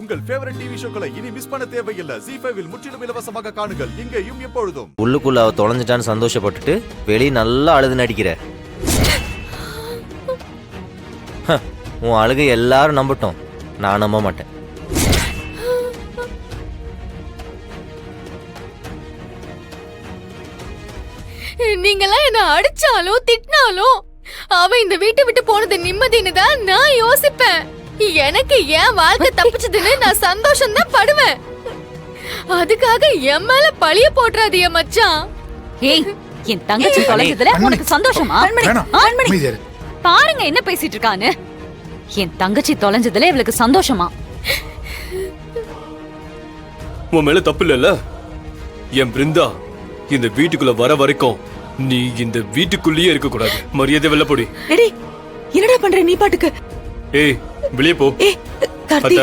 உங்கள் favourite TV ஷோக்களை இனி miss பண்ண தேவையில்லை. ZEE5 இல் முற்றிலும் இலவசமாக காணுங்கள். இங்கேயும் எப்பொழுதும். உள்ளுக்குள்ள அவ தொலைஞ்சிட்டான்னு சந்தோஷப்பட்டுட்டு வெளியே நல்லா அழுது நடிக்கிற. உன் அழுகை எல்லாரும் நம்பட்டும், நான் நம்ப மாட்டேன். நீங்கெல்லாம் என்ன அடிச்சாலும் திட்டினாலும் அவ இந்த வீட்டை விட்டு போனது நிம்மதின்னு தான் நான் யோசிப்பேன். எனக்கு என் வாழ்க்கை தப்பிச்சதுன்னு நான் சந்தோஷம் தான் படுவேன். அதுக்காக என் மேல பழிய போடுறாதிய மச்சான். ஏய், என் தங்கச்சி தொலைஞ்சதுல உனக்கு சந்தோஷமா? பாருங்க என்ன பேசிட்டு இருக்கான்னு. என் தங்கச்சி தொலைஞ்சதுல இவளுக்கு சந்தோஷமா? உன் மேல தப்பு இல்ல. என் பிருந்தா இந்த வீட்டுக்குள்ள வர வரைக்கும் நீ இந்த வீட்டுக்குள்ளேயே இருக்க கூடாது. மரியாதை வெளில போடி. என்னடா பண்ற நீ பாட்டுக்கு? ஏய், வெளியே போ. அத்த,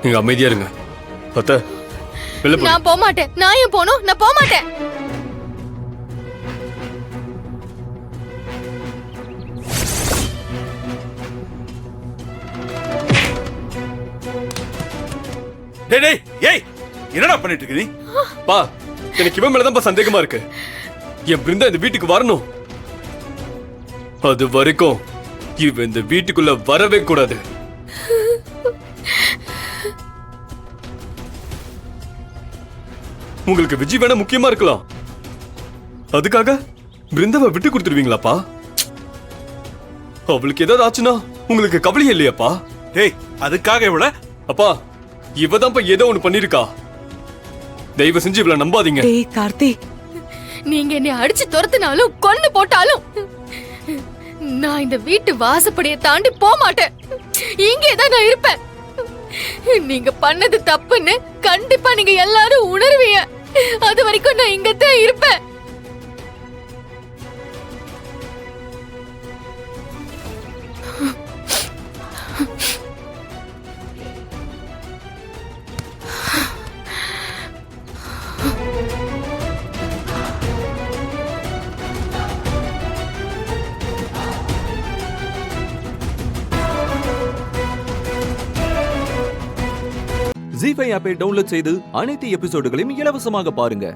நீங்க அமைதியா இருங்க. அத்த, வெளில போ. நான் போக மாட்டேன். நான் ஏன் போணும்? நான் போக மாட்டேன். டேய், ஏய், என்னடா பண்ணிட்டு இருக்க நீ? பா, எனக்கு இவன் மேலதான் சந்தேகமா இருக்கு. என் பிருந்தா இந்த வீட்டுக்கு வரணும். அது வரைக்கும் இவன் இந்த வீட்டுக்குள்ள வரவே கூடாது. உங்களுக்கு விஜய் வேணா முக்கியமா இருக்கலாம். அதுக்காக பிருந்தாவை விட்டு கொடுத்துருவீங்களாப்பா? அவளுக்கு ஏதாவது ஆச்சுன்னா உங்களுக்கு கவலையே இல்லையாப்பா? டேய், அதுக்காக இவள? அப்பா, இவதான்ப்பா ஏதோ ஒண்ணு பண்ணிருக்கா. தயவு செஞ்சு இவள நம்பாதீங்க. டேய் கார்த்தி, நீங்க என்னை அடிச்சு துரத்தினாலும் கொன்னு போட்டாலும் நான் இந்த வீட்டு வாசப்படியை தாண்டி போக மாட்டேன். இங்கேதான் நான் இருப்பேன். நீங்க பண்ணது தப்புன்னு கண்டிப்பா நீங்க எல்லாரும் உணர்வீங்க. அது வரைக்கும் நான் இங்கதான் இருப்பேன். ZEE5 ஆப்பை டவுன்லோட் செய்து அனைத்து எபிசோடுகளையும் இலவசமாக பாருங்க.